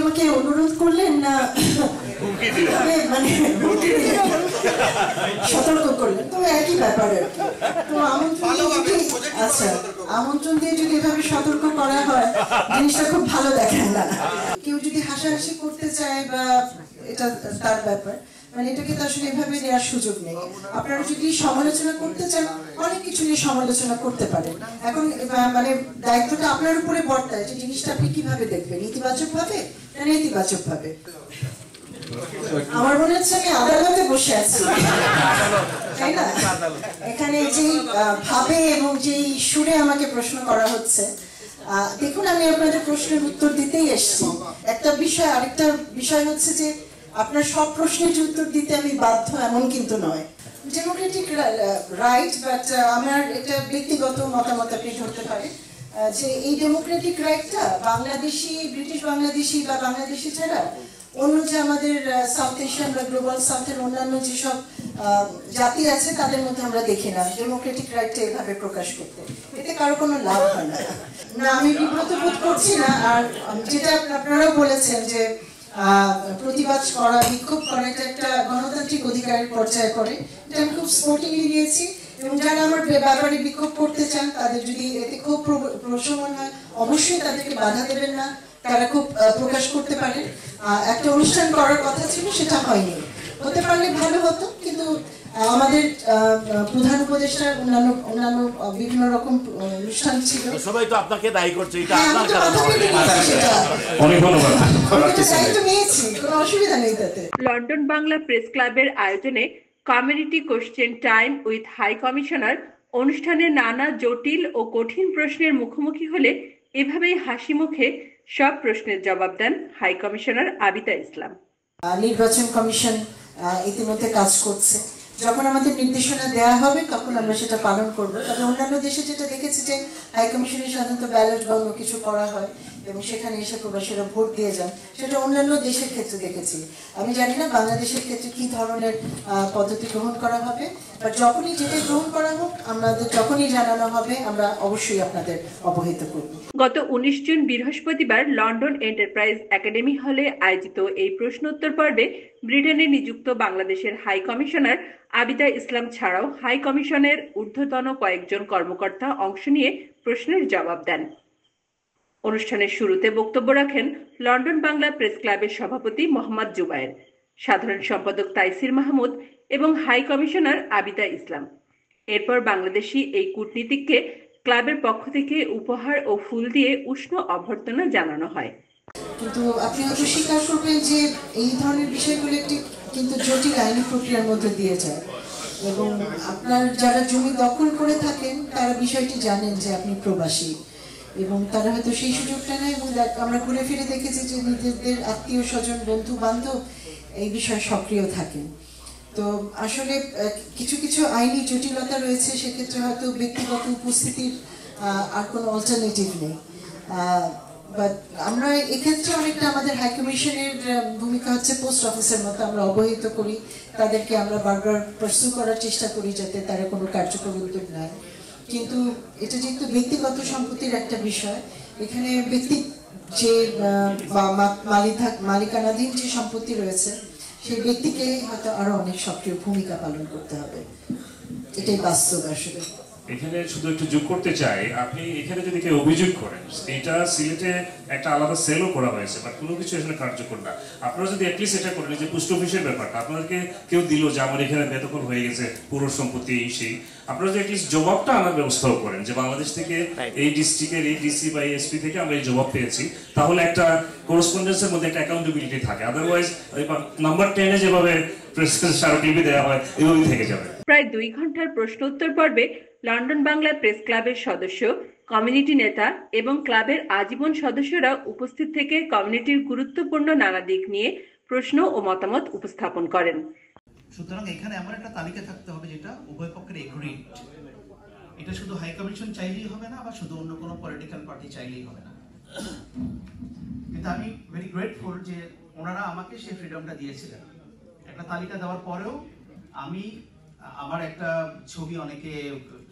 আমাকে অনুরোধ করলেন না মানে সতর্ক করলেন, তো একই ব্যাপার আর কি। তো আচ্ছা, আমন্ত্রণ দিয়ে যদি এভাবে সতর্ক করা হয় জিনিসটা খুব ভালো দেখায় না। কেউ যদি হাসাহাসি করতে চায় বা এটা তার ব্যাপার, মানে এটাকে তো আসলে এভাবে নেওয়ার সুযোগ নেই। আপনারা যদি সমালোচনা করতে চান অনেক কিছু নিয়ে সমালোচনা করতে পারেন। এখন মানে দায়িত্বটা আপনার উপরে বর্তায় যে জিনিসটা আপনি কিভাবে দেখবেন, ইতিবাচক ভাবে না নেতিবাচক ভাবে। আমার মনে হচ্ছে আমি আদালতে বসে আছি, তাই না? এখানে যে ভাবে এবং যে সুরে আমাকে প্রশ্ন করা হচ্ছে, দেখুন আমি আপনাদের প্রশ্নের উত্তর দিতেই এসেছি। একটা বিষয়, আরেকটা বিষয় হচ্ছে যে আপনার সব প্রশ্নের উত্তর দিতে আমি বাধ্য এমন কিন্তু নয়। ডেমোক্রেটিক রাইট, বাট আমার এটা ব্যক্তিগত মতামত আপনি ধরতে পারেন যে এই ডেমোক্রেটিক রাইটটা বাংলাদেশি, ব্রিটিশ বাংলাদেশি বা বাংলাদেশি ছাড়া অন্য যে আমাদের সাউথ এশিয়ান বা গ্লোবাল সাউথের অন্যান্য যেসব জাতি আছে তাদের মধ্যে আমরা দেখি না ডেমোক্রেটিক রাইটটা এভাবে প্রকাশ করতে। এতে কারো কোনো লাভ হয় না। না, আমি বিব্রত বোধ করছি না। আর যেটা আপনারাও বলেছেন যে প্রতিবাদ করা, বিক্ষোভ করা এটা একটা গণতান্ত্রিক অধিকারের পর্যায়ে পড়ে, এটা আমি খুব স্পোর্টিংলি নিয়েছি। এবং যারা আমার ব্যাপারে বিক্ষোভ করতে চান তাদের যদি এতে খুব প্রশমন হয় অবশ্যই তাদেরকে বাধা দেবেন না, তারা খুব প্রকাশ করতে পারে। একটা অনুষ্ঠান করার কথা ছিল, সেটা হয়নি। হতে পারলে ভালো হতো, কিন্তু আমাদের প্রধান উপদেষ্টার অন্যান্য বিভিন্ন রকম অনুষ্ঠান ছিল। সবাই তো আপনাকে দায়ী করছে, এটা আপনার কারণে। অনেক ধন্যবাদ, দায়িত্ব নিয়েছি, কোনো অসুবিধা নেই তাতে। লন্ডন বাংলা প্রেস ক্লাবের আয়োজনে community question time with high commissioner অনুষ্ঠানে নানা জটিল ও কঠিন প্রশ্নের মুখোমুখি হলে এভাবেই হাসি মুখে সব প্রশ্নের জবাব দেন হাই কমিশনার আবিদা ইসলাম। নির্বাচন কমিশন ইতিমধ্যে কাজ করছে, যখন আমাদের নির্দেশনা দেওয়া হবে তখন আমরা সেটা পালন করব। তবে অন্যান্য দেশে যেটা দেখেছি যে হাই কমিশনে সাধারণত ব্যালট বা অন্য কিছু করা হয় এবং সেখানে এসে প্রবাসীরা ভোট দিয়ে যান, সেটা অন্যান্য দেশের ক্ষেত্রে দেখেছি। আমি জানি না বাংলাদেশের ক্ষেত্রে কি ধরনের পদ্ধতি গ্রহণ করা হবে, বা যখনই যেটা গ্রহণ করা হোক আমাদের যখনই জানানো হবে আমরা অবশ্যই আপনাদের অবহিত করব। গত 19 জুন বৃহস্পতিবার লন্ডন এন্টারপ্রাইজ একাডেমি হলে আয়োজিত এই প্রশ্নোত্তর পর্বে ব্রিটেনে নিযুক্ত বাংলাদেশের হাই কমিশনার আবিদা ইসলাম ছাড়াও হাই কমিশনের ঊর্ধ্বতন কয়েকজন কর্মকর্তা অংশ নিয়ে প্রশ্নের জবাব দেন। অনুষ্ঠানের শুরুতে বক্তব্য রাখেন লন্ডন বাংলা প্রেস ক্লাবের সভাপতি মোহাম্মদ জুবায়ের, সাধারণ সম্পাদক তাইসির মাহমুদ এবং হাই কমিশনার আবিদা ইসলাম। এরপর বাংলাদেশি এই কূটনীতিককে ক্লাবের পক্ষ থেকে উপহার ও ফুল দিয়ে উষ্ণ অভ্যর্থনা জানানো হয়। কিন্তু আপনি হয়তো স্বীকার করবেন যে এই ধরনের বিষয়গুলো একটি কিন্তু জটিল আইনি প্রক্রিয়ার মধ্যে দিয়ে যায়, এবং আপনার যারা জমি দখল করে থাকেন তারা বিষয়টি জানেন যে আপনি প্রবাসী, এবং তারা হয়তো সেই সুযোগটা নেয়। এবং আমরা ঘুরে ফিরে দেখেছি যে নিজেদের আত্মীয় স্বজন, বন্ধু বান্ধব এই বিষয়ে সক্রিয় থাকেন। তো আসলে কিছু কিছু আইনি জটিলতা রয়েছে, সেক্ষেত্রে হয়তো ব্যক্তিগত উপস্থিতির আর কোনো অল্টারনেটিভ নেই। বাট আমরা এক্ষেত্রে অনেকটা আমাদের হাই কমিশনের ভূমিকা হচ্ছে পোস্ট অফিসের মতো, আমরা অবহিত করি তাদেরকে, আমরা বারবার পার্সু করার চেষ্টা করি যাতে তারা কোনো কার্যকর উদ্যোগ নেয়। কিন্তু এটা যেহেতু ব্যক্তিগত সম্পত্তির একটা বিষয়, এখানে ব্যক্তি যে মালিকানাধীন যে সম্পত্তি রয়েছে সেই ব্যক্তিকে হয়তো আরো অনেক সক্রিয় ভূমিকা পালন করতে হবে, এটাই বাস্তব। আসলে এখানে শুধু একটু যোগ করতে চাই, আপনি এখানে যদি কেউ অভিযোগ করেন, এটা সিলেটে একটা আলাদা সেলও করা হয়েছে, বাট কোনো কিছু এখানে কার্যকর না। আপনারা যদি অ্যাটলিস্ট এটা করেন যে পোস্ট অফিসের ব্যাপারটা আপনাদেরকে কেউ দিল যে আমার এখানে বেদখল হয়ে গেছে পুরো সম্পত্তি এই সেই, আপনারা যদি অ্যাটলিস্ট জবাবটা আনার ব্যবস্থাও করেন যে বাংলাদেশ থেকে এই ডিস্ট্রিক্টের এই ডিসি বা এসপি থেকে আমরা এই জবাব পেয়েছি, তাহলে একটা করসপন্ডেন্সের মধ্যে একটা অ্যাকাউন্টেবিলিটি থাকে। আদারওয়াইজ নাম্বার 10-এ যেভাবে প্রেস স্মারকলিপি দেওয়া হয় এভাবেই থেকে যাবে। প্রায় 2 ঘন্টার প্রশ্নোত্তর পর্বে লন্ডন বাংলা প্রেস ক্লাবের সদস্য, কমিউনিটি নেতা এবং ক্লাবের আজীবন সদস্যরা উপস্থিত থেকে কমিউনিটির গুরুত্বপূর্ণ নানা দিক নিয়ে প্রশ্ন ও মতামত উপস্থাপন করেন। সুতরাং এখানে এমন একটা তালিকা থাকতে হবে যেটা উভয় পক্ষের এগ্রিড। এটা শুধু হাই কমিশন চাইলেই হবে না, বা শুধু অন্য কোনো পলিটিক্যাল পার্টি চাইলেই হবে না। কিন্তু আমি ভেরি গ্রেটফুল যে ওনারা আমাকে সেই ফ্রিডমটা দিয়েছিলেন। একটা তালিকা দেওয়ার পরেও আমি আমার একটা ছবি অনেকে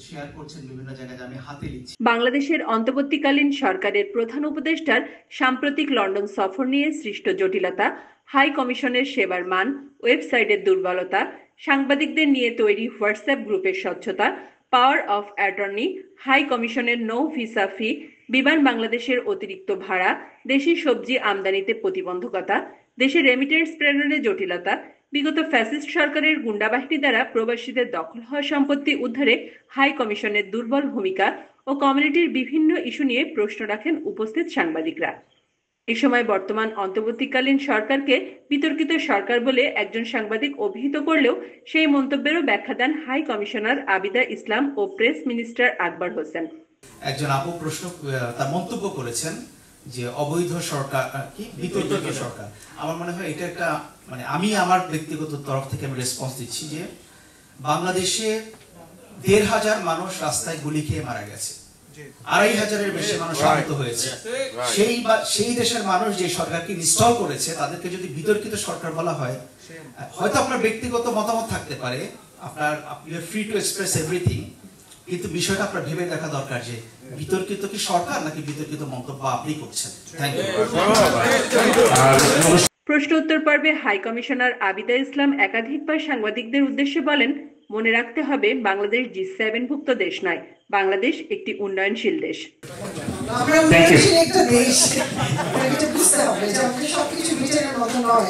শেয়ার করছেন বিভিন্ন জায়গায়, আমি হাতে লিখছি। বাংলাদেশের অন্তর্বর্তীকালীন সরকারের প্রধান উপদেষ্টার সাম্প্রতিক লন্ডন সফর নিয়ে সৃষ্ট জটিলতা, হাই কমিশনের সেবার মান, ওয়েবসাইটের দুর্বলতা, সাংবাদিকদের নিয়ে তৈরি হোয়াটসঅ্যাপ গ্রুপের স্বচ্ছতা, পাওয়ার অফ অ্যাটর্নি, হাই কমিশনের নো ভিসা ফি, বিমান বাংলাদেশের অতিরিক্ত ভাড়া, দেশি সবজি আমদানিতে প্রতিবন্ধকতা, দেশে রেমিটেন্স প্রেরণে জটিলতা, বিগত ফ্যাসিস্ট সরকারের গুন্ডাবাহিনী দ্বারা প্রবাসীদের দখল হওয়া সম্পত্তি উদ্ধারে হাই কমিশনের দুর্বল ভূমিকা ও কমিউনিটির বিভিন্ন ইস্যু নিয়ে প্রশ্ন রাখেন উপস্থিত সাংবাদিকরা। এ সময় বর্তমান অন্তর্বর্তীকালীন সরকারকে বিতর্কিত সরকার বলে একজন সাংবাদিক অভিহিত করলেও সেই মন্তব্যেরও ব্যাখ্যা দেন হাই কমিশনার আবিদা ইসলাম ও প্রেস মিনিস্টার আকবর হোসেন। একজন আপু তার মন্তব্য করেছেন যে অবৈধ সরকার কি বিতর্কিত সরকার। আমার মনে হয় এটা একটা আমি আমার ব্যক্তিগত তরফ থেকে আমি রেসপন্স দিচ্ছি যে বাংলাদেশে ১,৫০০ মানুষ রাস্তায় গুলি খেয়ে মারা গেছে, ২,৫০০-এর বেশি মানুষ আহত হয়েছে। সেই দেশের মানুষ যে সরকারকে ইনস্টল করেছে তাদেরকে যদি বিতর্কিত সরকার বলা হয়, হয়তো আপনার ব্যক্তিগত মতামত থাকতে পারে, আপনি ফ্রি টু এক্সপ্রেস এভরিথিং, কিন্তু বিষয়টা আপনার ভেবে দেখা দরকার যে বিতর্কিত কি সরকার নাকি বিতর্কিত মন্তব্য আপনি করছেন। Thank you. প্রশ্ন উত্তর পর্বে হাই কমিশনার আবিদা ইসলাম একাধিকবার সাংবাদিকদের উদ্দেশ্যে বলেন, মনে রাখতে হবে বাংলাদেশ G7ভুক্ত দেশ নয়, বাংলাদেশ একটি উন্নয়নশীল দেশ। আমরা উন্নয়নশীল একটা দেশ, এটা বুঝতে হবে যে আমাদের সবকিছু বিচারের মতো নয়।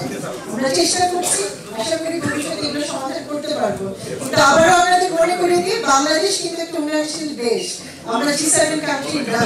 আমরা চেষ্টা করছি, আশা করি ভবিষ্যতে এগুলো সমাধান করতে পারবো। কিন্তু আবারও আপনাদের মনে করে দিই, বাংলাদেশ কিন্তু একটা উন্নয়নশীল দেশ, আমরা G7 কান্ট্রি না।